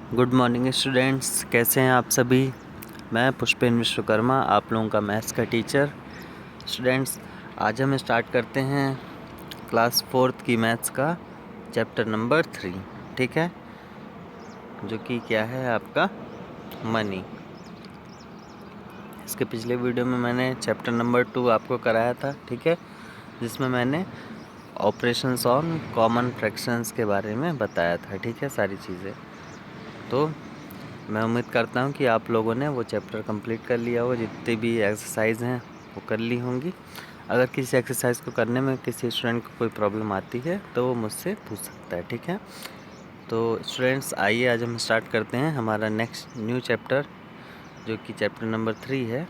Good morning students, कैसे हैं आप सभी। मैं पुष्पेंद्र विश्वकर्मा, आप लोगों का मैथ्स का टीचर। स्टूडेंट्स, आज हम स्टार्ट करते हैं क्लास 4th की मैथ्स का चैप्टर नंबर 3, ठीक है, जो कि क्या है आपका मनी। इसके पिछले वीडियो में मैंने चैप्टर नंबर 2 आपको कराया था, ठीक है, जिसमें मैंने ऑपरेशंस ऑन कॉमन फ्रैक्शंस के बारे में बताया था, ठीक है, सारी चीज़ें। तो मैं उम्मीद करता हूँ कि आप लोगों ने वो चैप्टर कंप्लीट कर लिया होगा, जितनी भी एक्सरसाइज हैं वो कर ली होंगी। अगर किसी एक्सरसाइज को करने में किसी स्टूडेंट को कोई प्रॉब्लम आती है तो वो मुझसे पूछ सकता है, ठीक है। तो स्टूडेंट्स, आइए आज हम स्टार्ट करते हैं हमारा नेक्स्ट न्यू चैप्टर, जो कि चैप्टर नंबर 3 है,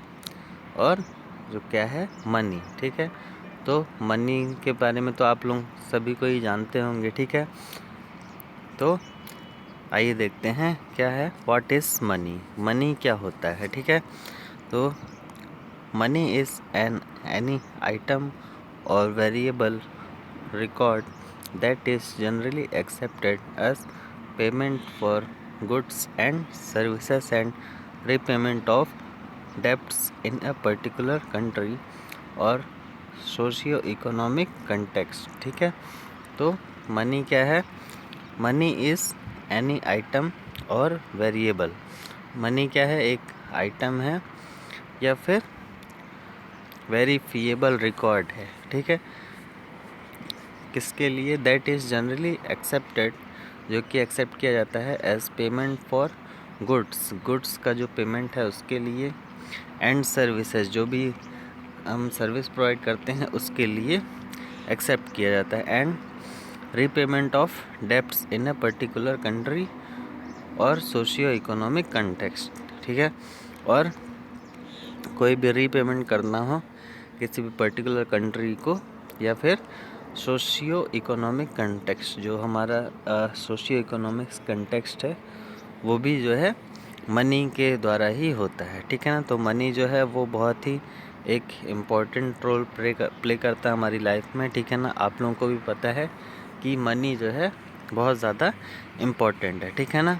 और जो क्या है मनी, ठीक है। तो मनी के बारे में तो आप लोग सभी को ही जानते होंगे, ठीक है। तो आइए देखते हैं क्या है, व्हाट इज़ मनी। मनी क्या होता है, ठीक है। तो मनी इज़ एनी आइटम और variable record that is generally accepted as payment for goods and services and repayment of debts in a particular country और सोशियो इकोनॉमिक कंटेक्स्ट, ठीक है। तो मनी क्या है? मनी इज़ एनी आइटम और variable. Money क्या है? एक आइटम है या फिर वेरीफिएबल रिकॉर्ड है, ठीक है। किसके लिए? दैट इज़ जनरली एक्सेप्टेड, जो कि एक्सेप्ट किया जाता है as payment for goods, goods का जो पेमेंट है उसके लिए, एंड सर्विसेज, जो भी हम सर्विस प्रोवाइड करते हैं उसके लिए एक्सेप्ट किया जाता है, and repayment of debts in a particular country और सोशियो इकोनॉमिक कंटेक्स्ट, ठीक है। और कोई भी रीपेमेंट करना हो किसी भी पर्टिकुलर कंट्री को, या फिर सोशियो इकोनॉमिक कंटेक्स्ट, जो हमारा सोशियो इकोनॉमिक कंटेक्स्ट है वो भी जो है मनी के द्वारा ही होता है, ठीक है ना। तो मनी जो है वो बहुत ही एक इम्पॉर्टेंट रोल प्ले करता है हमारी लाइफ में, ठीक है ना। आप लोगों को भी पता है कि मनी जो है बहुत ज़्यादा इम्पॉर्टेंट है, ठीक है ना।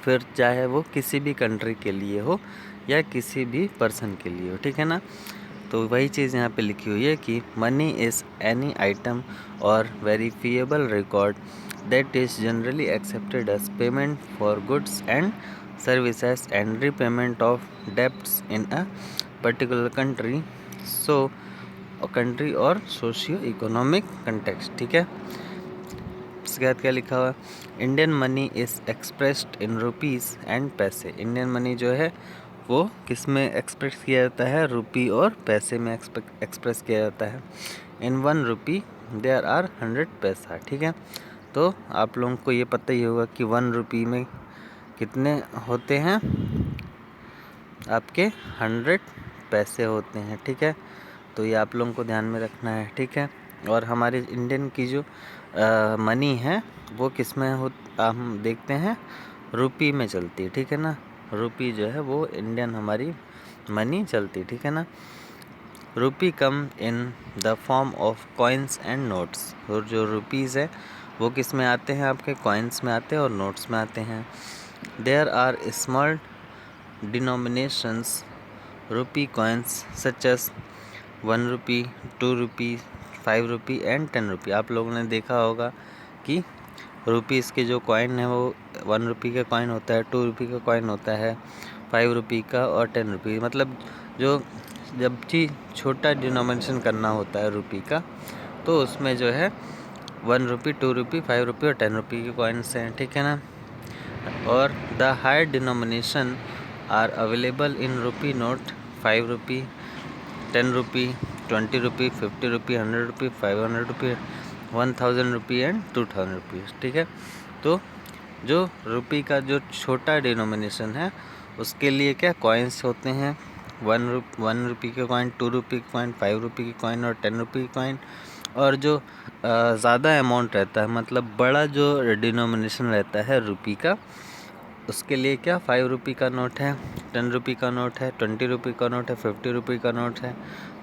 फिर चाहे वो किसी भी कंट्री के लिए हो या किसी भी पर्सन के लिए हो, ठीक है ना। तो वही चीज़ यहाँ पे लिखी हुई है कि मनी इज़ एनी आइटम और verifiable record that is generally accepted as payment for goods and services and repayment of debts in a particular country, so country और सोशियो इकोनॉमिक कंटेक्स्ट, ठीक है। इसके बाद क्या लिखा हुआ? Indian money is expressed in rupees and paise. Indian money जो है वो किस में एक्सप्रेस किया जाता है? रुपी और पैसे में एक्सप्रेस किया जाता है। इन 1 रुपी देयर आर 100 पैसा, ठीक है। तो आप लोगों को ये पता ही होगा कि 1 रुपी में कितने होते हैं? आपके 100 पैसे होते हैं, ठीक है। तो ये आप लोगों को ध्यान में रखना है, ठीक है। और हमारे इंडियन की जो मनी है वो किस में हम देखते हैं रुपी में चलती है, ठीक है ना। रुपी जो है वो इंडियन हमारी मनी चलती, ठीक है ना। Rupee come in the form of coins and notes. और जो रुपीज़ है वो किस में आते हैं? आपके कॉइन्स में आते हैं और नोट्स में आते हैं। There are small denominations rupee coins such as 1 rupee, 2 rupee, 5 rupee and 10 rupee. आप लोगों ने देखा होगा कि रुपीज़ के जो कॉइन है वो 1 रुपी का कॉइन होता है, 2 रुपी का कॉइन होता है, 5 रुपी का और 10 रुपी। मतलब जो जब भी छोटा डिनोमिनेशन करना होता है रुपी का, तो उसमें जो है 1 रुपी, 2 रुपी, 5 रुपी और 10 रुपी के कॉइन्स हैं, ठीक है ना। और the higher denomination are available in rupee note 5 rupee, 10 rupee, 20 rupee, 50 rupee, 100 rupee, 500 rupee, 1000 rupee and 2000 rupees, ठीक है। तो जो रुपी का जो छोटा डिनोमिनेशन है उसके लिए क्या कॉइन्स होते हैं? 1 रुपी के कॉइन, 2 रुपी के कॉइन, 5 रुपी के कॉइन और 10 रुपी के कॉइन। और जो ज़्यादा अमाउंट रहता है, मतलब बड़ा जो डिनोमिनेशन रहता है रुपी का, उसके लिए क्या 5 रुपी का नोट है, 10 रुपी का नोट है, 20 रुपी का नोट है, 50 रुपी का नोट है,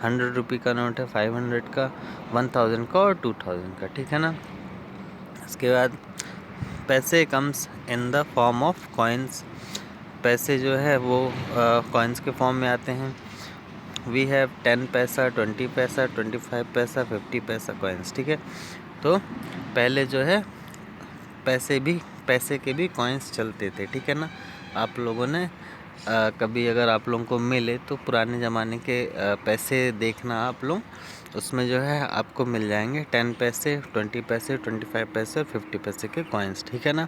100 रुपी का नोट है, 500 का, 1000 का और 2000 का, ठीक है ना। इसके बाद पैसे comes in the form of coins, पैसे जो है वो कॉइन्स के फॉर्म में आते हैं। वी हैव 10 पैसा, 20 पैसा, 25 पैसा, 50 पैसा कॉइन्स, ठीक है। तो पहले जो है पैसे के भी कॉइन्स चलते थे, ठीक है ना। आप लोगों ने कभी अगर आप लोगों को मिले तो पुराने ज़माने के पैसे देखना आप लोग, उसमें जो है आपको मिल जाएंगे 10 पैसे, 20 पैसे, 25 पैसे और 50 पैसे के कॉइन्स, ठीक है ना।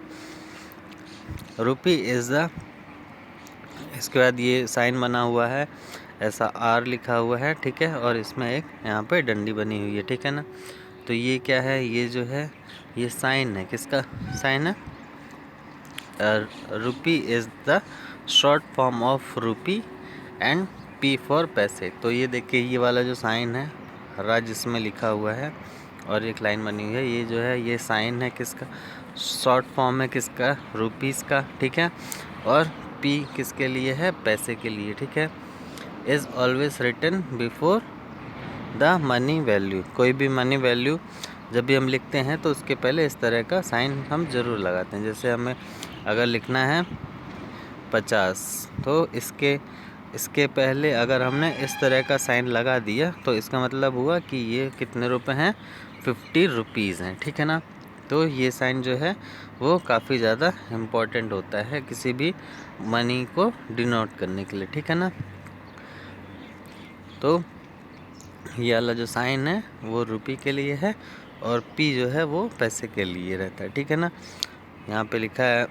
रुपी इज़ द, इसके बाद ये साइन बना हुआ है, ऐसा आर लिखा हुआ है, ठीक है, और इसमें एक यहाँ पे डंडी बनी हुई है, ठीक है ना। तो ये क्या है, ये जो है ये साइन है, किसका साइन है, रुपी is the short form of rupee and P for पैसे। तो ये देखिए ये वाला जो साइन है हरा जिसमें लिखा हुआ है और एक लाइन बनी हुई है, ये जो है ये साइन है किसका, शॉर्ट फॉर्म है किसका, रुपीज़ का, ठीक है। और पी किसके लिए है, पैसे के लिए, ठीक है। Is always written before the money value, कोई भी मनी वैल्यू जब भी हम लिखते हैं तो उसके पहले इस तरह का साइन हम ज़रूर लगाते हैं। जैसे हमें अगर लिखना है 50 तो इसके पहले अगर हमने इस तरह का साइन लगा दिया तो इसका मतलब हुआ कि ये कितने रुपए हैं, 50 रुपीज़ हैं, ठीक है ना। तो ये साइन जो है वो काफ़ी ज़्यादा इम्पोर्टेंट होता है किसी भी मनी को डिनोट करने के लिए, ठीक है ना। तो ये वाला जो साइन है वो रुपी के लिए है और पी जो है वो पैसे के लिए रहता है, ठीक है ना। यहाँ पे लिखा है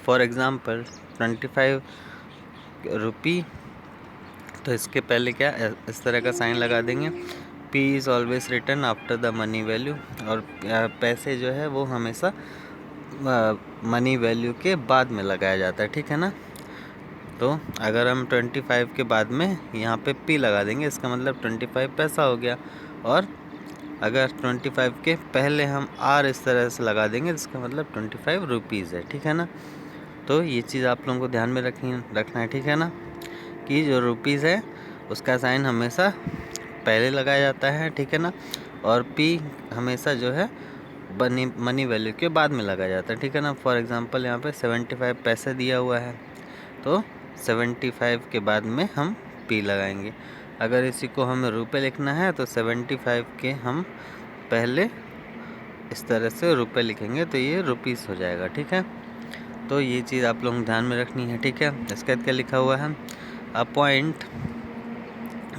फॉर एग्ज़ाम्पल 25 रुपी, तो इसके पहले क्या इस तरह का साइन लगा देंगे, P is always return after the money value, और पैसे जो है वो हमेशा मनी वैल्यू के बाद में लगाया जाता है, ठीक है ना। तो अगर हम 25 के बाद में यहाँ पे पी लगा देंगे इसका मतलब 25 पैसा हो गया, और अगर 25 के पहले हम आर इस तरह से लगा देंगे इसका मतलब 25 रुपीज़ है, ठीक है ना। तो ये चीज़ आप लोगों को ध्यान में रखना है, ठीक है ना, कि जो रुपीज़ है उसका साइन हमेशा पहले लगाया जाता है, ठीक है ना, और पी हमेशा जो है मनी वैल्यू के बाद में लगाया जाता है, ठीक है ना। फॉर एग्ज़ाम्पल यहाँ पे 75 पैसे दिया हुआ है तो 75 के बाद में हम पी लगाएंगे। अगर इसी को हमें रुपए लिखना है तो 75 के हम पहले इस तरह से रुपए लिखेंगे तो ये रुपीस हो जाएगा, ठीक है। तो ये चीज़ आप लोगों को ध्यान में रखनी है, ठीक है। इसके बाद क्या लिखा हुआ है, a point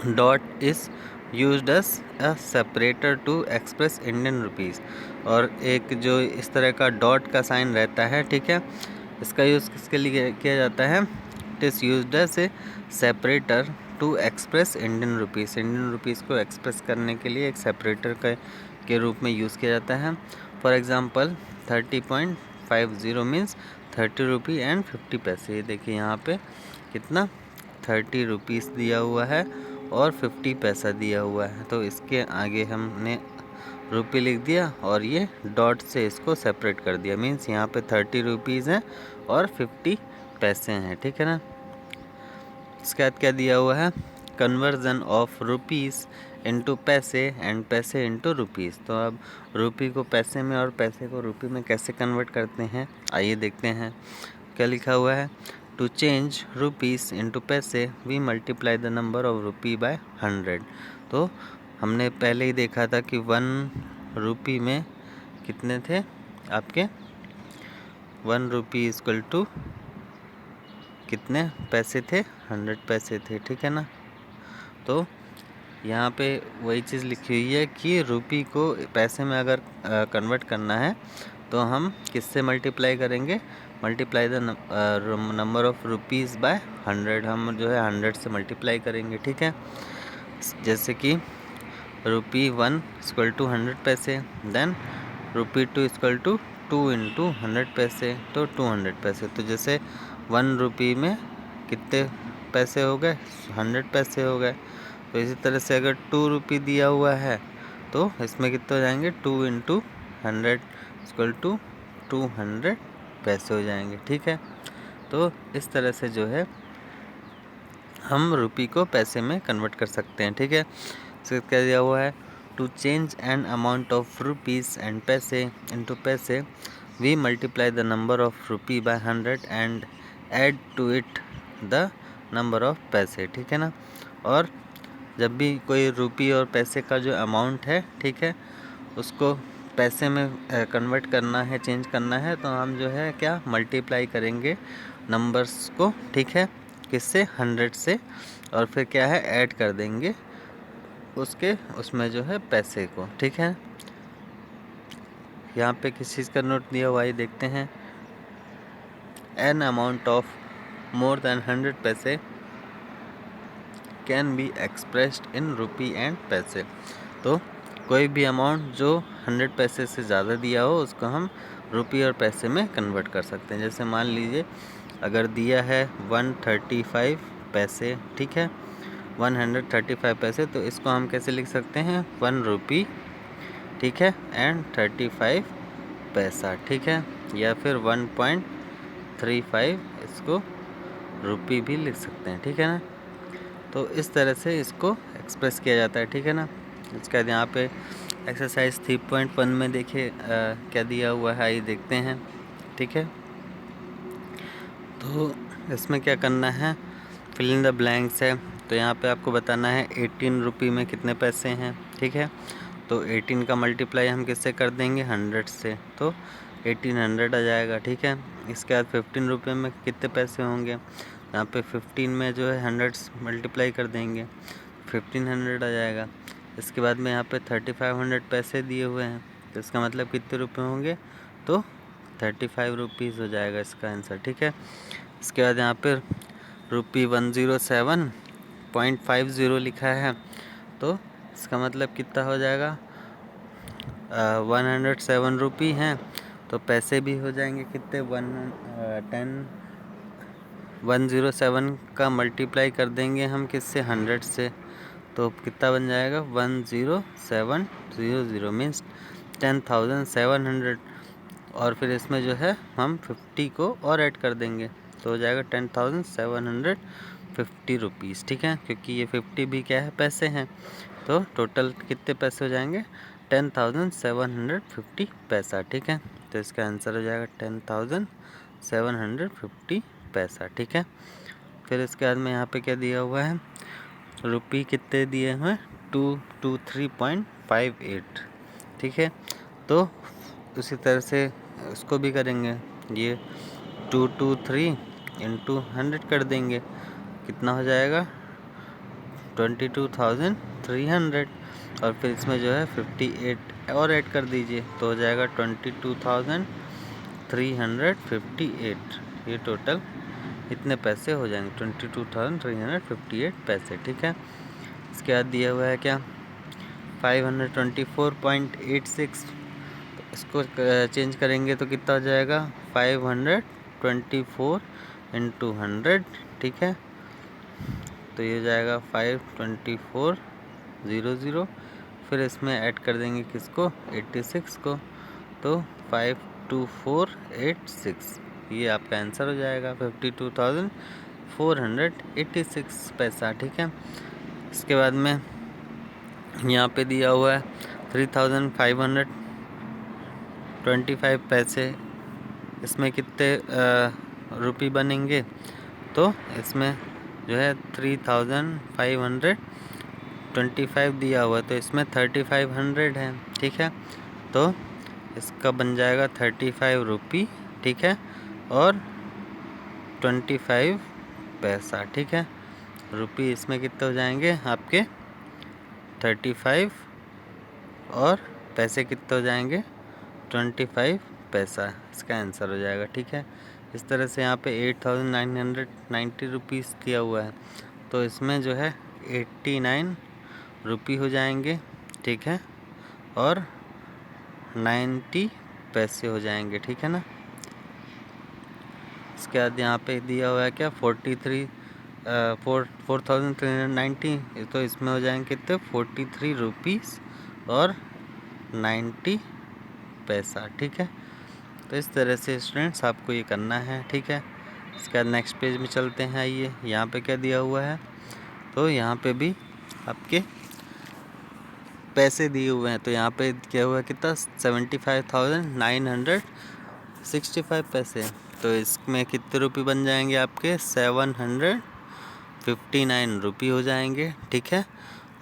dot is used as a separator to express Indian rupees, और एक जो इस तरह का डॉट का साइन रहता है, ठीक है, इसका यूज़ किसके लिए किया जाता है, it is used as a separator to express Indian rupees, Indian rupees को एक्सप्रेस करने के लिए एक सेपरेटर के रूप में यूज़ किया जाता है। For example 30.50 means 30 rupee and 50 पैसे। ये देखिए यहाँ पे कितना 30 रुपीज़ दिया हुआ है और 50 पैसा दिया हुआ है, तो इसके आगे हमने रुपये लिख दिया और ये डॉट से इसको सेपरेट कर दिया, मीन्स यहाँ पे 30 रुपीज़ हैं और 50 पैसे हैं, ठीक है ना। इसके बाद क्या दिया हुआ है, कन्वर्जन ऑफ रुपीज़ इनटू पैसे एंड पैसे इनटू रुपीज़। तो अब रुपी को पैसे में और पैसे को रुपी में कैसे कन्वर्ट करते हैं, आइए देखते हैं। क्या लिखा हुआ है, to change rupees into paise we multiply the number of rupee by 100। तो हमने पहले ही देखा था कि 1 रुपी में कितने थे आपके, 1 रुपी इक्वल टू कितने पैसे थे, 100 पैसे थे, ठीक है ना। तो यहाँ पे वही चीज़ लिखी हुई है कि रुपी को पैसे में अगर कन्वर्ट करना है तो हम किससे मल्टीप्लाई करेंगे, multiply the number of rupees by 100, हम जो है 100 से मल्टीप्लाई करेंगे, ठीक है। जैसे कि रुपी 1 equal to 100 paise, then rupee 2 equal to 2 into 100 paise, तो 200 पैसे। तो जैसे 1 रुपी में कितने पैसे हो गए, 100 पैसे हो गए। तो इसी तरह से अगर 2 रुपी दिया हुआ है तो इसमें कितने हो जाएंगे, 2 इंटू 100 इक्वल टू 200 पैसे हो जाएंगे, ठीक है। तो इस तरह से जो है हम रुपी को पैसे में कन्वर्ट कर सकते हैं, ठीक है। इसका क्या दिया हुआ है, to change an amount of rupees and paise into paise we multiply the number of rupee by 100 and add to it the number of paise, ठीक है ना। और जब भी कोई रुपी और पैसे का जो अमाउंट है, ठीक है, उसको पैसे में कन्वर्ट करना है, चेंज करना है, तो हम जो है क्या मल्टीप्लाई करेंगे नंबर्स को, ठीक है, किससे 100 से, और फिर क्या है ऐड कर देंगे उसमें जो है पैसे को, ठीक है। यहाँ पे किस चीज़ का नोट दिया हुआ है देखते हैं। N amount of more than 100 पैसे can be expressed in rupee and पैसे। तो कोई भी अमाउंट जो 100 पैसे से ज़्यादा दिया हो उसको हम रुपी और पैसे में कन्वर्ट कर सकते हैं। जैसे मान लीजिए अगर दिया है 135 पैसे, ठीक है, 135 पैसे, तो इसको हम कैसे लिख सकते हैं 1 रुपी, ठीक है, एंड 35 पैसा, ठीक है, या फिर 1.35 इसको रुपी भी लिख सकते हैं, ठीक है ना। तो इस तरह से इसको एक्सप्रेस किया जाता है, ठीक है ना। इसके बाद यहाँ पे एक्सरसाइज 3.1 में देखिए क्या दिया हुआ है, आइए देखते हैं, ठीक है। तो इसमें क्या करना है, फिल इन द ब्लैंक्स है। तो यहाँ पे आपको बताना है 18 रुपी में कितने पैसे हैं, ठीक है। तो 18 का मल्टीप्लाई हम किससे कर देंगे 100 से, तो 1800 आ जाएगा, ठीक है। इसके बाद 15 रुपये में कितने पैसे होंगे, यहाँ पे 15 में जो है 100 मल्टीप्लाई कर देंगे, 1500 आ जाएगा। इसके बाद में यहाँ पे 3500 पैसे दिए हुए हैं, तो इसका मतलब कितने रुपए होंगे, तो 35 रुपीज़ हो जाएगा इसका आंसर, ठीक है। इसके बाद यहाँ पर रुपी 107.50 लिखा है, तो इसका मतलब कितना हो जाएगा 107 रुपी हैं, तो पैसे भी हो जाएंगे कितने 107 का मल्टीप्लाई कर देंगे हम किससे 100 से, तो कितना बन जाएगा 10700 मीन्स 10,700, और फिर इसमें जो है हम 50 को और ऐड कर देंगे, तो हो जाएगा 10,750 रुपीज़, ठीक है, क्योंकि ये 50 भी क्या है पैसे हैं। तो टोटल कितने पैसे हो जाएंगे 10,750 पैसा, ठीक है। तो इसका आंसर हो जाएगा 10,750 पैसा, ठीक है। फिर इसके बाद में यहाँ पे क्या दिया हुआ है, रुपी कितने दिए हुए हैं 223.58, ठीक है। तो उसी तरह से उसको भी करेंगे, ये 223 इंटू 100 कर देंगे, कितना हो जाएगा 22,300, और फिर इसमें जो है 58 और ऐड कर दीजिए, तो हो जाएगा 22,358, ये टोटल इतने पैसे हो जाएंगे 22,358 पैसे, ठीक है। इसके बाद दिया हुआ है क्या 524.86, तो इसको चेंज करेंगे तो कितना हो जाएगा 524 इंटू 100, ठीक है, तो ये जाएगा 524,000, फिर इसमें ऐड कर देंगे किसको 86 को, तो 52486, ये आपका आंसर हो जाएगा 52,486 पैसा, ठीक है। इसके बाद में यहाँ पे दिया हुआ है 3,525 पैसे, इसमें कितने रुपये बनेंगे, तो इसमें जो है 3,525 दिया हुआ है, तो इसमें 3,500 है, ठीक है, तो इसका बन जाएगा 35 रुपी, ठीक है, और 25 पैसा, ठीक है। रुपी इसमें कितने हो जाएंगे आपके 35, और पैसे कितने हो जाएंगे 25 पैसा, इसका आंसर हो जाएगा, ठीक है। इस तरह से यहाँ पे 8,990 रुपीज़ दिया हुआ है, तो इसमें जो है 89 रुपी हो जाएंगे, ठीक है, और 90 पैसे हो जाएंगे, ठीक है ना। इसके बाद यहाँ पे दिया हुआ है क्या 4,390, तो इसमें हो जाएंगे कितने 43 रुपीज़ और 90 पैसा, ठीक है। तो इस तरह से स्टूडेंट्स आपको ये करना है, ठीक है। इसके बाद नेक्स्ट पेज में चलते हैं, आइए यहाँ पे क्या दिया हुआ है, तो यहाँ पे भी आपके पैसे दिए हुए हैं, तो यहाँ पे क्या हुआ कितना 75,900 65 पैसे। तो इसमें कितने रुपये बन जाएंगे आपके 759 रुपये हो जाएंगे, ठीक है।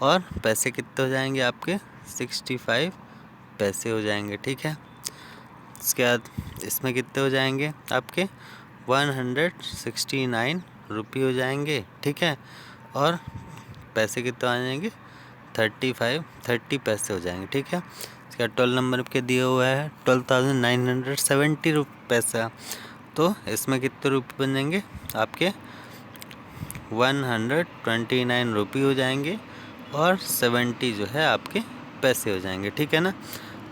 और पैसे कितने हो जाएंगे आपके 65 पैसे हो जाएंगे, ठीक है। इसके बाद इसमें कितने हो जाएंगे आपके 169 रुपये हो जाएंगे, ठीक है। और पैसे कितने आ जाएंगे 30 पैसे हो जाएंगे, ठीक है। इसका 12 नंबर पे दिया हुआ है 12,970 पैसा। तो इसमें कितने रुपये बन जाएंगे आपके 129 रुपये हो जाएंगे और 70 जो है आपके पैसे हो जाएंगे, ठीक है ना।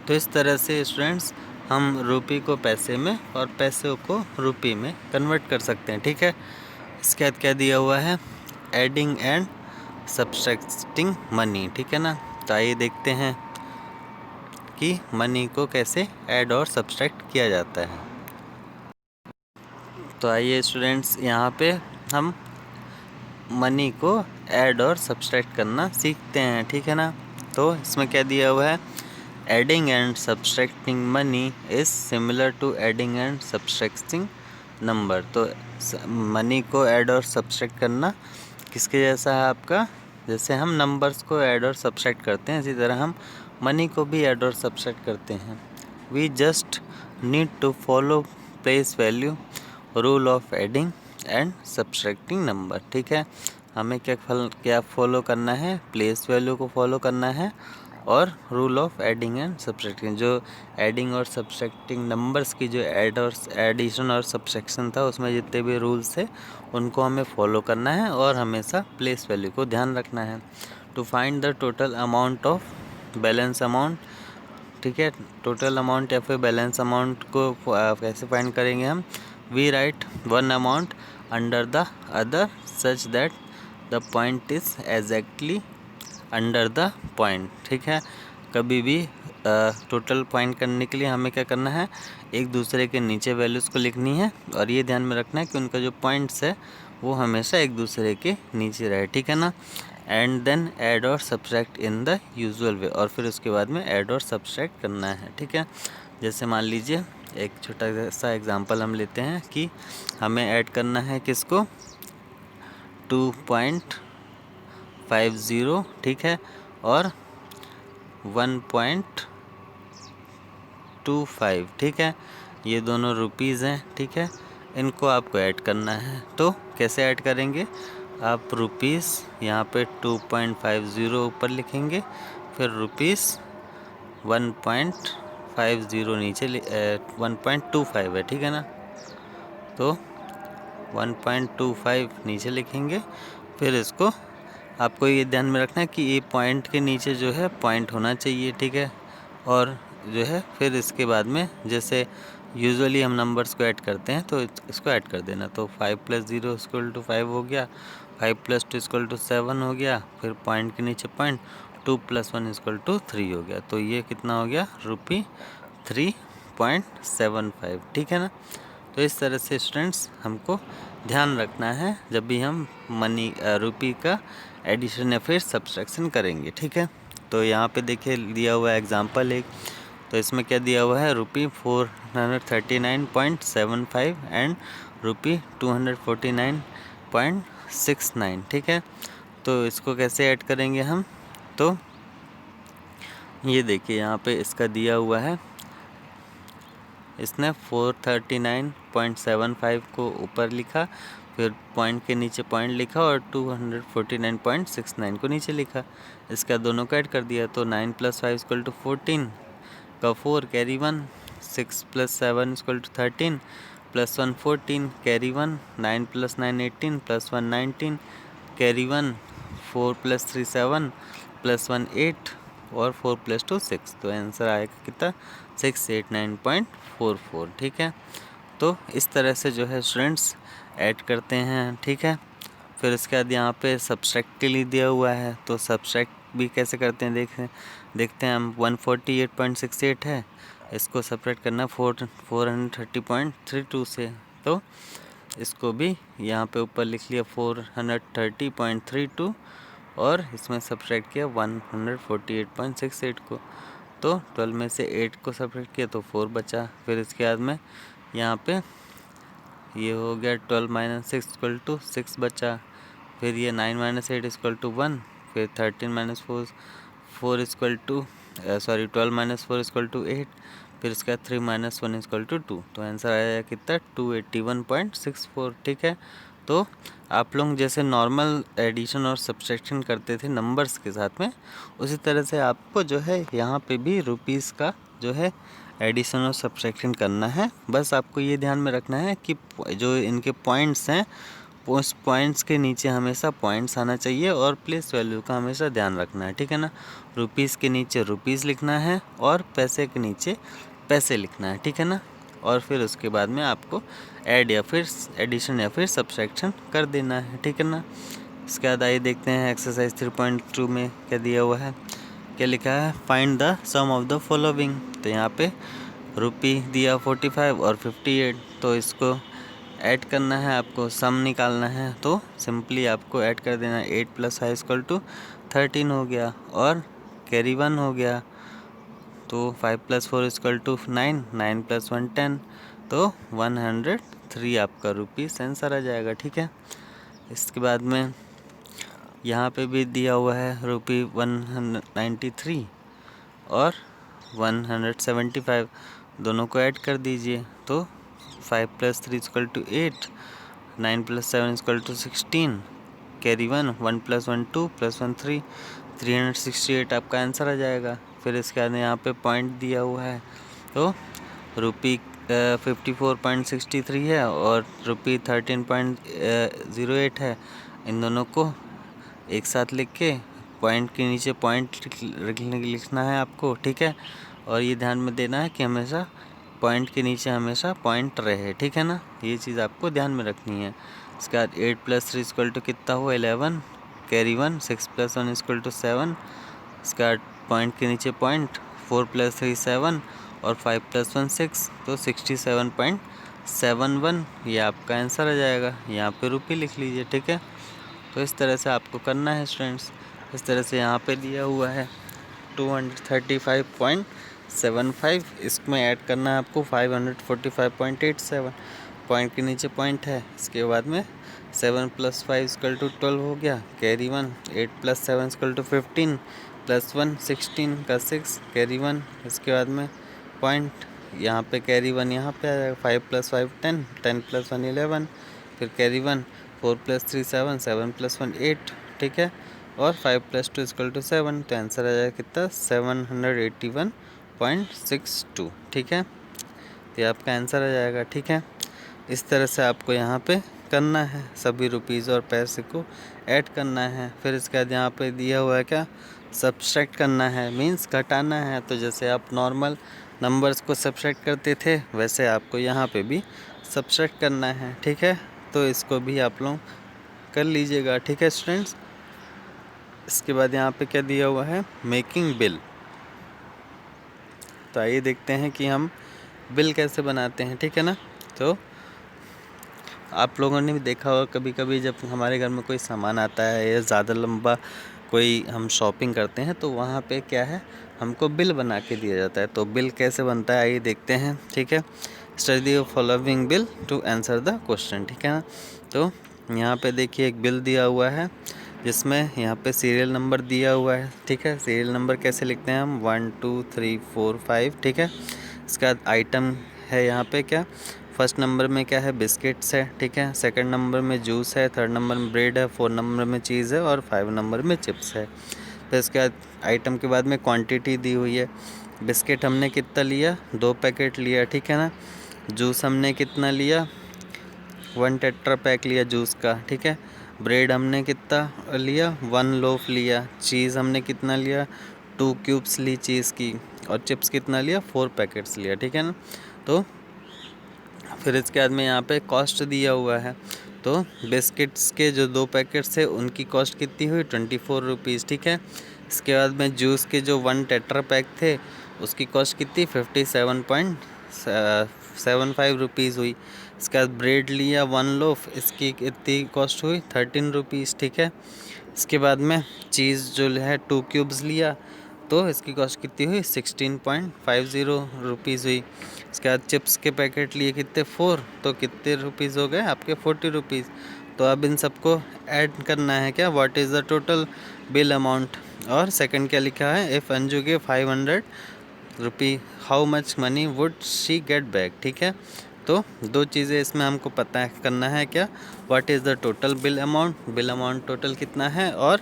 तो इस तरह से स्टूडेंट्स हम रुपये को पैसे में और पैसे को रुपये में कन्वर्ट कर सकते हैं, ठीक है। इसके बाद क्या दिया हुआ है एडिंग एंड सब्सट्रैक्टिंग मनी, ठीक है ना। तो आइए देखते हैं कि मनी को कैसे ऐड और सब्सट्रैक्ट किया जाता है। तो आइए स्टूडेंट्स यहाँ पे हम मनी को ऐड और सब्सट्रैक्ट करना सीखते हैं, ठीक है ना। तो इसमें क्या दिया हुआ है adding and subtracting money is similar to adding and subtracting number. तो मनी को ऐड और सब्सट्रैक्ट करना किसके जैसा है आपका, जैसे हम नंबर्स को ऐड और सब्सट्रैक्ट करते हैं इसी तरह हम मनी को भी ऐड और सब्सट्रैक्ट करते हैं। We just need to follow place value rule of adding and subtracting number, ठीक है। हमें क्या फॉलो करना है प्लेस वैल्यू को फॉलो करना है और rule of adding and subtracting, जो एडिंग और सब्सट्रैक्टिंग नंबर्स की जो एडिशन और सब्सट्रैक्शन था उसमें जितने भी रूल्स थे उनको हमें फॉलो करना है और हमेशा प्लेस वैल्यू को ध्यान रखना है। To find the total amount of balance amount, ठीक है। टोटल अमाउंट या फिर बैलेंस अमाउंट को कैसे फाइंड करेंगे हम, we write one amount under the other such that the point is exactly under the point, ठीक है। कभी भी टोटल पॉइंट करने के लिए हमें क्या करना है एक दूसरे के नीचे वैल्यूज़ को लिखनी है और ये ध्यान में रखना है कि उनका जो पॉइंट्स है वो हमेशा एक दूसरे के नीचे रहे, ठीक है ना। एंड देन ऐड और सब्सट्रैक्ट इन द यूजुअल वे, और फिर उसके बाद में ऐड और सब्सट्रैक्ट करना है, ठीक है। जैसे मान लीजिए एक छोटा सा एग्जांपल हम लेते हैं कि हमें ऐड करना है किसको 2.50, ठीक है, और 1.25, ठीक है। ये दोनों रुपीज़ हैं, ठीक है। इनको आपको ऐड करना है। तो कैसे ऐड करेंगे आप रुपीज़ यहाँ पे 2.50 ऊपर लिखेंगे, फिर रुपीज़ 1.50 नीचे 1.25 है, ठीक है ना। तो 1.25 नीचे लिखेंगे, फिर इसको आपको ये ध्यान में रखना है कि ये पॉइंट के नीचे जो है पॉइंट होना चाहिए, ठीक है। और जो है फिर इसके बाद में जैसे यूजुअली हम नंबर्स को ऐड करते हैं तो इसको ऐड कर देना। तो 5 + 0 = 5 हो गया, 5 + 2 = 7 हो गया, फिर पॉइंट के नीचे पॉइंट 2 + 1 = 3 हो गया। तो ये कितना हो गया ₹3.75, ठीक है ना। तो इस तरह से स्टूडेंट्स हमको ध्यान रखना है जब भी हम रुपये का एडिशन या फिर सब्सट्रैक्शन करेंगे, ठीक है। तो यहाँ पे देखिए दिया हुआ है एग्जांपल एक, तो इसमें क्या दिया हुआ है ₹439.75 एंड ₹249.69, ठीक है। तो इसको कैसे ऐड करेंगे हम, तो ये देखिए यहाँ पे इसका दिया हुआ है, इसने 439.75 को ऊपर लिखा, फिर पॉइंट के नीचे पॉइंट लिखा और 249.69 को नीचे लिखा। इसका दोनों को ऐड कर दिया तो 9 + 5 = 14 का 4 कैरी 1, 6 + 7 = 13 + 1 14 कैरी 1, 9 + 9 18 + 1 19 कैरी 1, 4 + 3 7 + 1 8 और 4 + 2 6। तो आंसर आएगा कितना 689.44, ठीक है। तो इस तरह से जो है स्टूडेंट्स ऐड करते हैं, ठीक है। फिर उसके बाद यहाँ पे सब्सट्रैक्ट के लिए दिया हुआ है, तो सब्सट्रैक्ट भी कैसे करते हैं देखते हैं हम। 148.68 है, इसको सब्ट्रैक्ट करना 430.32 से, तो इसको भी यहाँ पे ऊपर लिख लिया 430.32 और इसमें सब्ट्रैक्ट किया 148.68 को। तो 12 में से 8 को सब्ट्रैक्ट किया तो 4 बचा। फिर इसके बाद में यहाँ पे ये हो गया 12 माइनस 6 इक्वल टू 6 बचा, फिर ये 9 माइनस 8 इक्वल टू 1, फिर 13 minus 4 equal to 12 minus 4 equal to 8, फिर इसका 3 माइनस 1 इक्वल टू 2। तो आंसर आया कितना 281.64। ठीक है, तो आप लोग जैसे नॉर्मल एडिशन और सब्सट्रैक्शन करते थे नंबर्स के साथ में, उसी तरह से आपको जो है यहाँ पे भी रुपीज़ का जो है एडिशन और सब्सट्रैक्शन करना है। बस आपको ये ध्यान में रखना है कि जो इनके पॉइंट्स हैं उस पॉइंट्स के नीचे हमेशा पॉइंट्स आना चाहिए और प्लेस वैल्यू का हमेशा ध्यान रखना है। ठीक है ना, रुपीज़ के नीचे रुपीज़ लिखना है और पैसे के नीचे पैसे लिखना है। ठीक है ना, और फिर उसके बाद में आपको ऐड या फिर एडिशन या फिर सब्सट्रैक्शन कर देना है। ठीक है ना, इसके बाद आइए देखते हैं एक्सरसाइज 3.2 में क्या दिया हुआ है। क्या लिखा है, find the sum of the following. तो यहाँ पे रुपी दिया 45 और 58, तो इसको ऐड करना है, आपको सम निकालना है। तो सिंपली आपको ऐड कर देना है, 8 प्लस 5 इक्वल टू 13 हो गया और कैरी 1 हो गया। तो 5 प्लस 4 इक्वल टू 9, 9 प्लस 1 10, तो 103 आपका रुपीज़ आंसर आ जाएगा। ठीक है, इसके बाद में यहाँ पे भी दिया हुआ है रुपी 193 और 175, दोनों को ऐड कर दीजिए। तो 5 plus 3 equal to 8, 9 plus 7 equal to 16, carry 1, 1 plus 1 2 plus 1 3, 368 आपका आंसर आ जाएगा। फिर इसके बाद यहाँ पे पॉइंट दिया हुआ है, तो रुपी 54.63 है और रुपी 13.08 है। इन दोनों को एक साथ लिख के पॉइंट के नीचे पॉइंट लिखना है आपको। ठीक है, और ये ध्यान में देना है कि हमेशा पॉइंट के नीचे हमेशा पॉइंट रहे। ठीक है ना, ये चीज़ आपको ध्यान में रखनी है। इसके बाद 8 प्लस 3 इक्वल टू कितना हुआ 11, कैरी 1, 6 प्लस 1 इक्वल टू 7, इसके बाद पॉइंट के नीचे पॉइंट, 4 प्लस 3 7 और 5 प्लस 1 6, तो 67.71 ये आपका आंसर आ जाएगा। यहाँ पे रुपये लिख लीजिए। ठीक है, तो इस तरह से आपको करना है स्टूडेंट्स। इस तरह से यहाँ पे दिया हुआ है 235.75, इसमें ऐड करना है आपको 545.87, पॉइंट के नीचे पॉइंट है। इसके बाद में 7 प्लस 5 इक्वल टू 12 हो गया, carry 1, 8 plus 7 equal to 15 plus 1 16 का 6, कैरी 1, इसके बाद में पॉइंट यहाँ पे कैरी 1 यहाँ पे आ जाएगा, 5 प्लस 5 10, 10 प्लस 1 11, फिर कैरी 1, 4 प्लस 3 7, 7 प्लस 1 8। ठीक है, और 5 प्लस 2 इक्वल टू 7, तो आंसर आ जाएगा कितना 781.62। ठीक है, तो आपका आंसर आ जाएगा। ठीक है, इस तरह से आपको यहाँ पे करना है, सभी रुपीज़ और पैसे को ऐड करना है। फिर इसके बाद यहाँ पे दिया हुआ है क्या, सब्सट्रैक्ट करना है, मींस घटाना है। तो जैसे आप नॉर्मल नंबर्स को सब्सट्रैक्ट करते थे वैसे आपको यहाँ पे भी सब्सट्रैक्ट करना है। ठीक है, तो इसको भी आप लोग कर लीजिएगा। ठीक है स्टूडेंट्स, इसके बाद यहाँ पे क्या दिया हुआ है, मेकिंग बिल। तो आइए देखते हैं कि हम बिल कैसे बनाते हैं। ठीक है ना, तो आप लोगों ने भी देखा होगा कभी कभी जब हमारे घर में कोई सामान आता है या ज़्यादा लंबा कोई हम शॉपिंग करते हैं तो वहाँ पे क्या है, हमको बिल बना के दिया जाता है। तो बिल कैसे बनता है आइए देखते हैं। ठीक है, study the following bill to answer the question. ठीक है ना, तो यहाँ पे देखिए एक बिल दिया हुआ है जिसमें यहाँ पे सीरियल नंबर दिया हुआ है। ठीक है, सीरियल नंबर कैसे लिखते हैं हम, 1 2 3 4 5। ठीक है, इसके बाद आइटम है यहाँ पे क्या, फर्स्ट नंबर में क्या है, बिस्किट्स है। ठीक है, सेकंड नंबर में जूस है, थर्ड नंबर में ब्रेड है, फोर्थ नंबर में चीज़ है और 5 नंबर में चिप्स है। फिर इसके बाद आइटम के बाद में क्वांटिटी दी हुई है, बिस्किट हमने कितना लिया, 2 पैकेट लिया। ठीक है ना, जूस हमने कितना लिया, 1 टेट्रा पैक लिया जूस का। ठीक है, ब्रेड हमने कितना लिया, 1 लोफ लिया। चीज़ हमने कितना लिया, 2 क्यूब्स ली चीज़ की। और चिप्स कितना लिया, 4 पैकेट्स लिया। ठीक है ना, तो फिर इसके बाद में यहाँ पे कॉस्ट दिया हुआ है। तो बिस्किट्स के जो 2 पैकेट्स थे उनकी कॉस्ट कितनी हुई, 24 रुपीज़। ठीक है, इसके बाद में जूस के जो 1 टेट्रा पैक थे उसकी कॉस्ट कितनी, 57.75 रुपीज़ हुई। इसके बाद ब्रेड लिया 1 लोफ, इसकी कितनी कॉस्ट हुई, 13 रुपीज़। ठीक है, इसके बाद में चीज़ जो है 2 क्यूब्स लिया तो इसकी कॉस्ट कितनी हुई, 16.50 रुपीज़ हुई। उसके बाद चिप्स के पैकेट लिए कितने 4, तो कितने रुपीज़ हो गए आपके 40 रुपीज़। तो अब इन सबको ऐड करना है क्या, what is the total bill amount. और सेकंड क्या लिखा है, इफ़ अंजू के 500 rupee how much money would she get back. ठीक है, तो दो चीज़ें इसमें हमको पता है करना है क्या, what is the total bill amount total कितना है, और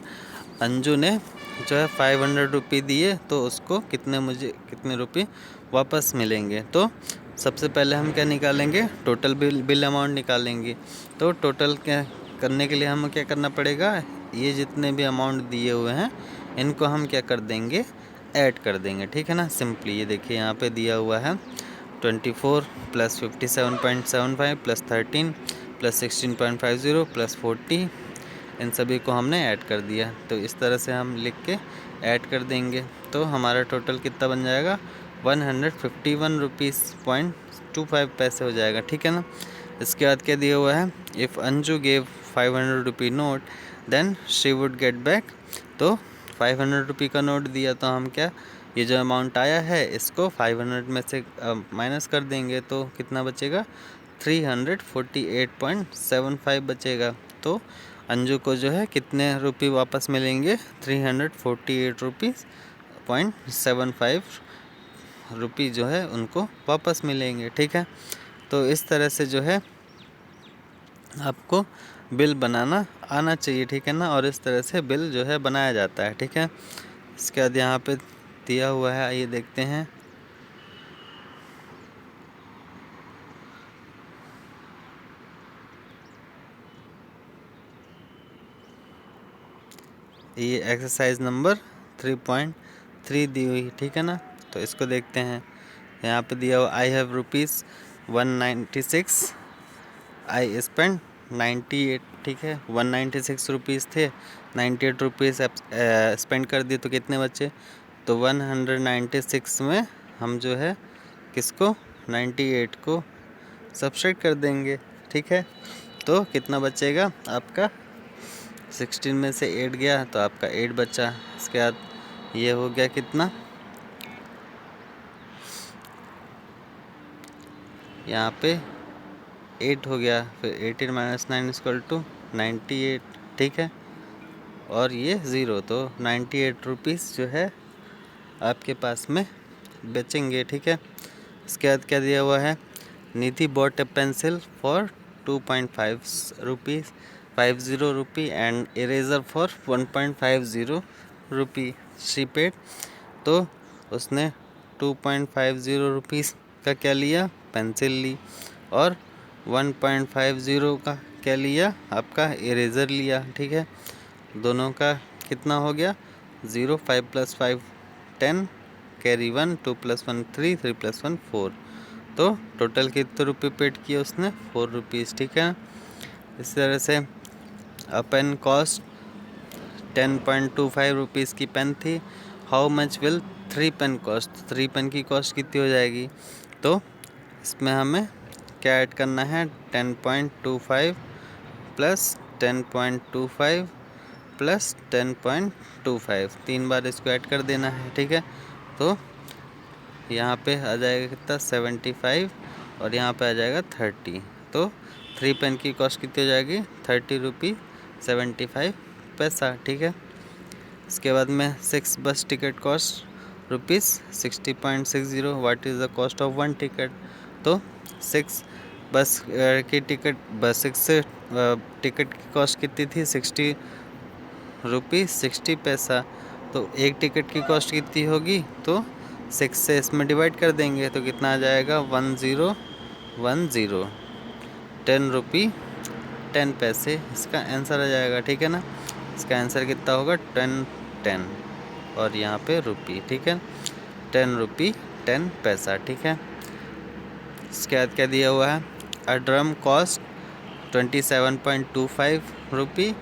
अंजू ने जो है 500 रुपये दिए तो उसको कितने रुपये वापस मिलेंगे। तो सबसे पहले हम क्या निकालेंगे, टोटल बिल अमाउंट निकालेंगे। तो टोटल क्या करने के लिए हमें क्या करना पड़ेगा, ये जितने भी अमाउंट दिए हुए हैं इनको हम क्या कर देंगे, ऐड कर देंगे। ठीक है ना, सिंपली ये देखिए यहाँ पे दिया हुआ है 24 प्लस 57.75 प्लस 13 प्लस 16.50 प्लस 40, इन सभी को हमने ऐड कर दिया। तो इस तरह से हम लिख के ऐड कर देंगे तो हमारा टोटल कितना बन जाएगा, 151 रुपीज़ .25 हो जाएगा। ठीक है ना, इसके बाद क्या दिया हुआ है, if Anju gave 500 rupee note then she would get back. तो 500 रुपये का नोट दिया तो हम क्या, ये जो अमाउंट आया है इसको 500 में से माइनस कर देंगे तो कितना बचेगा, 348.75 बचेगा। तो अंजू को जो है कितने रुपये वापस मिलेंगे, 348 रुपीज़ .75 रुपये जो है उनको वापस मिलेंगे। ठीक है, तो इस तरह से जो है आपको बिल बनाना आना चाहिए। ठीक है ना, और इस तरह से बिल जो है बनाया जाता है। ठीक है, इसके बाद यहाँ पे दिया हुआ है, आइए देखते हैं। ये एक्सरसाइज नंबर 3.3 दी हुई। ठीक है ना, तो इसको देखते हैं। यहाँ पे दिया हुआ, I have rupees 196, I spend 98। ठीक है, 196 रुपीज़ थे, 98 रुपीज़ स्पेंड कर दिए तो कितने बचे, तो 196 में हम जो है किसको, 98 को सब्ट्रैक्ट कर देंगे। ठीक है, तो कितना बचेगा आपका, 16 में से 8 गया तो आपका 8 बचा। इसके बाद ये हो गया कितना, यहाँ पे 8 हो गया, फिर 18 माइनस 9 इक्वल टू 98। ठीक है, और ये 0, तो 98 रुपीज़ जो है आपके पास में बचेंगे। ठीक है, इसके बाद क्या दिया हुआ है, Nidhi bought a pencil for 2.5 rupees 50 rupee and eraser for 1.50 rupee she paid. तो उसने 2.50 रुपीज़ का क्या लिया, पेंसिल ली, और 1.50 का क्या लिया, आपका इरेज़र लिया। ठीक है, दोनों का कितना हो गया, 0, 5 + 5 10, कैरी 1, 2 + 1 3, 3 + 1 4। तो टोटल कितने रुपये पेड किए उसने, 4 रुपीज़। ठीक है, इस तरह से अ पेन कॉस्ट 10.25 रुपीज़ की पेन थी, how much will 3 pen cost, 3 pen की कॉस्ट कितनी हो जाएगी। तो इसमें हमें क्या ऐड करना है, 10.25 प्लस 10.25 प्लस 10.25, 3 बार इसको ऐड कर देना है। ठीक है, तो यहाँ पे आ जाएगा कितना, 75, और यहाँ पे आ जाएगा 30। तो 3 पेन की कॉस्ट कितनी हो जाएगी, 30 रुपी 75 पैसा। ठीक है, इसके बाद में 6 बस ticket cost rupees 60.60, what is the cost of 1 ticket. तो 6 बस की टिकट, बस 6 टिकट की कॉस्ट कितनी थी, 60 रुपी 60 पैसा। तो एक टिकट की कॉस्ट कितनी होगी, तो 6 से इसमें डिवाइड कर देंगे तो कितना आ जाएगा, 1010, 10 रुपी 10 पैसे इसका आंसर आ जाएगा। ठीक है ना, इसका आंसर कितना होगा, 10 10, और यहाँ पे रुपी। ठीक है, 10 रुपी 10 पैसा। ठीक है, इसके बाद क्या दिया हुआ है, a drum cost 27.25 rupee,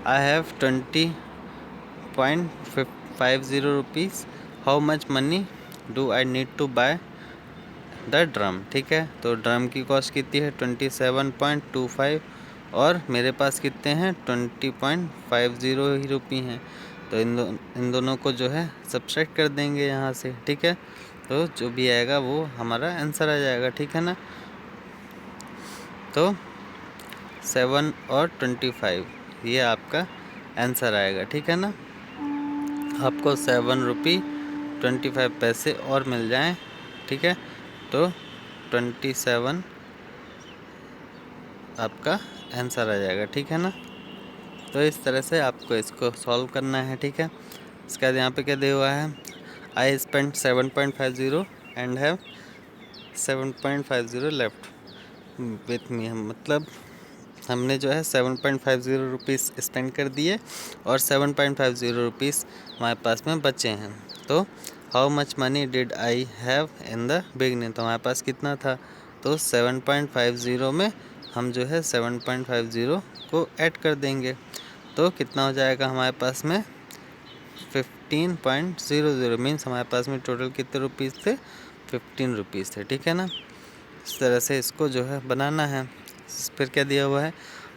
I have 20.50 rupees, how much money do I need to buy the drum. ठीक है, तो ड्रम की कॉस्ट कितनी है, 27.25, और मेरे पास कितने हैं, 20.50 ही रुपये हैं। तो इन दोनों को जो है सब्ट्रैक्ट कर देंगे यहाँ से। ठीक है, तो जो भी आएगा वो हमारा आंसर आ जाएगा, ठीक है ना। तो 7 और 25 ये आपका आंसर आएगा, ठीक है ना। आपको 7 रुपये 25 पैसे और मिल जाएं, ठीक है। तो 27 आपका आंसर आ जाएगा, ठीक है ना। तो इस तरह से आपको इसको सॉल्व करना है, ठीक है। इसके बाद यहाँ पे क्या दिया हुआ है, I spend 7.50 and have 7.50 left with me. मतलब हमने जो है 7.50 रुपीज़ स्पेंड कर दिए और 7.50 रुपीज़ हमारे पास में बचे हैं। तो how much money did I have in the beginning, तो हमारे पास कितना था, तो 7.50 में हम जो है 7.50 को ऐड कर देंगे। तो कितना हो जाएगा हमारे पास में 15.00 मीन्स हमारे पास में टोटल कितने रुपीज़ थे, 15 रुपीज़ थे, ठीक है ना। इस तरह से इसको जो है बनाना है। फिर क्या दिया हुआ है,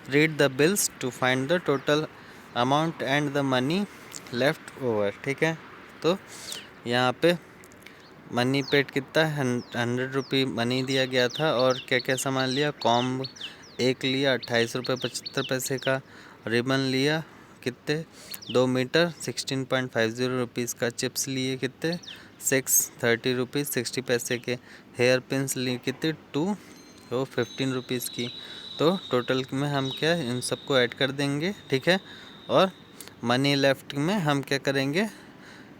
read the bills to find the total amount and the money left over, ठीक है। तो यहाँ पे मनी पेड कितना है, 100 रुपये मनी दिया गया था और क्या क्या सामान लिया, कॉम्ब एक लिया 28 रुपये 75 पैसे का, रिबन लिया कितने 2 मीटर 16.50 रुपीज़ का, चिप्स लिए कितने 30 रुपीज़ 60 पैसे के, हेयर पिन्स लिए कितने 2 तो 15 रुपीज़ की। तो टोटल में हम क्या इन सबको ऐड कर देंगे, ठीक है। और मनी लेफ्ट में हम क्या करेंगे,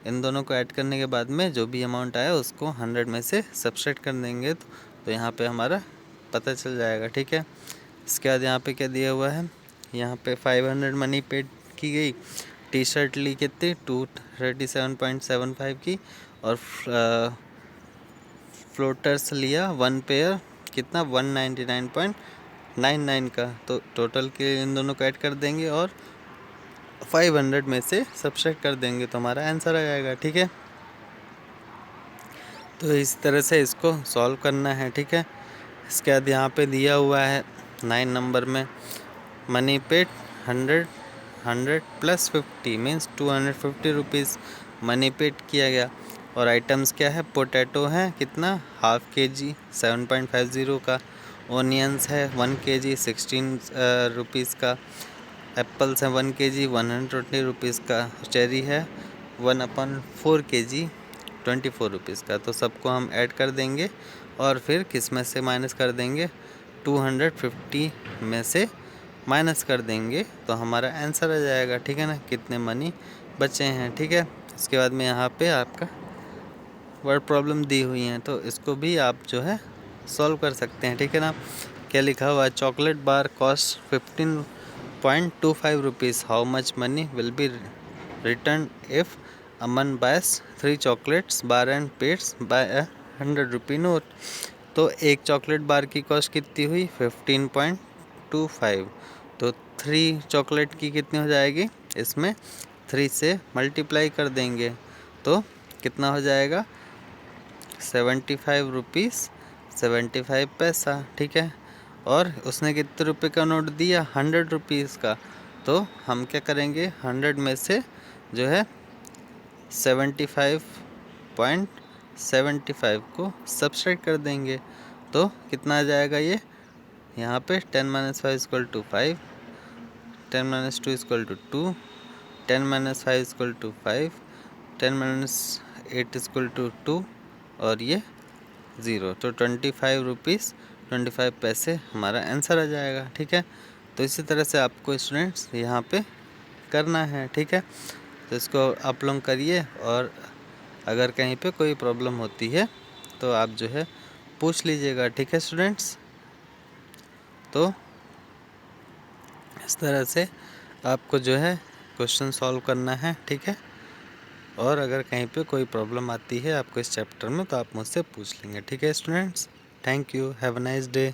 इन दोनों को ऐड करने के बाद में जो भी अमाउंट आया उसको 100 में से सब्सट्रैक्ट कर देंगे, तो यहाँ पे हमारा पता चल जाएगा, ठीक है। इसके बाद यहाँ पे क्या दिया हुआ है, यहाँ पे 500 मनी पेड की गई, टी शर्ट ली कितनी 237.75 की, और फ्लोटर्स लिया 1 पेयर कितना 199.99 का। तो टोटल के इन दोनों को ऐड कर देंगे और 500 में से सब्सट्रैक्ट कर देंगे, तो हमारा आंसर आ जाएगा, ठीक है। तो इस तरह से इसको सॉल्व करना है, ठीक है। इसके बाद यहाँ पे दिया हुआ है 9 नंबर में, money paid 100 plus 50 means 250 rupees money paid किया गया। और आइटम्स क्या है, पोटैटो है कितना ½ kg 7.50 का, ओनियंस है 1 kg 16 रुपीज़ का, एप्पल्स है 1 kg 120 रुपीज़ का, चेरी है 1/4 kg 24 रुपीज़ का। तो सबको हम ऐड कर देंगे और फिर किस में से माइनस कर देंगे, 250 में से माइनस कर देंगे, तो हमारा आंसर आ जाएगा, ठीक है ना, कितने मनी बचे हैं, ठीक है। इसके बाद में यहाँ पे आपका वर्ड प्रॉब्लम दी हुई हैं, तो इसको भी आप जो है सॉल्व कर सकते हैं, ठीक है ना। क्या लिखा हुआ है, chocolate bar cost 15.25 rupees, how much money will be return if Aman buys 3 chocolates bar and pays by 100 rupee note. तो एक चॉकलेट बार की कॉस्ट कितनी हुई 15.25, तो 3 चॉकलेट की कितनी हो जाएगी, इसमें 3 से मल्टीप्लाई कर देंगे तो कितना हो जाएगा 75 रुपीज़ 75 पैसा, ठीक है। और उसने कितने रुपए का नोट दिया 100 रुपीज़ का, तो हम क्या करेंगे 100 में से जो है 75.75 को सब्सट्रैक्ट कर देंगे, तो कितना आ जाएगा ये, यहाँ पे 10 - 5 = 5, 10 - 2 = 2, 10 - 5 = 5, 10 - 8 = 2 और ये 0, तो 25 रुपीज़ 25 पैसे हमारा आंसर आ जाएगा, ठीक है। तो इसी तरह से आपको स्टूडेंट्स यहाँ पे करना है, ठीक है। तो इसको आप लोग करिए और अगर कहीं पे कोई प्रॉब्लम होती है तो आप जो है पूछ लीजिएगा, ठीक है स्टूडेंट्स। तो इस तरह से आपको जो है क्वेश्चन सॉल्व करना है, ठीक है। और अगर कहीं पे कोई प्रॉब्लम आती है आपको इस चैप्टर में तो आप मुझसे पूछ लेंगे, ठीक है students. Thank you, have a nice day.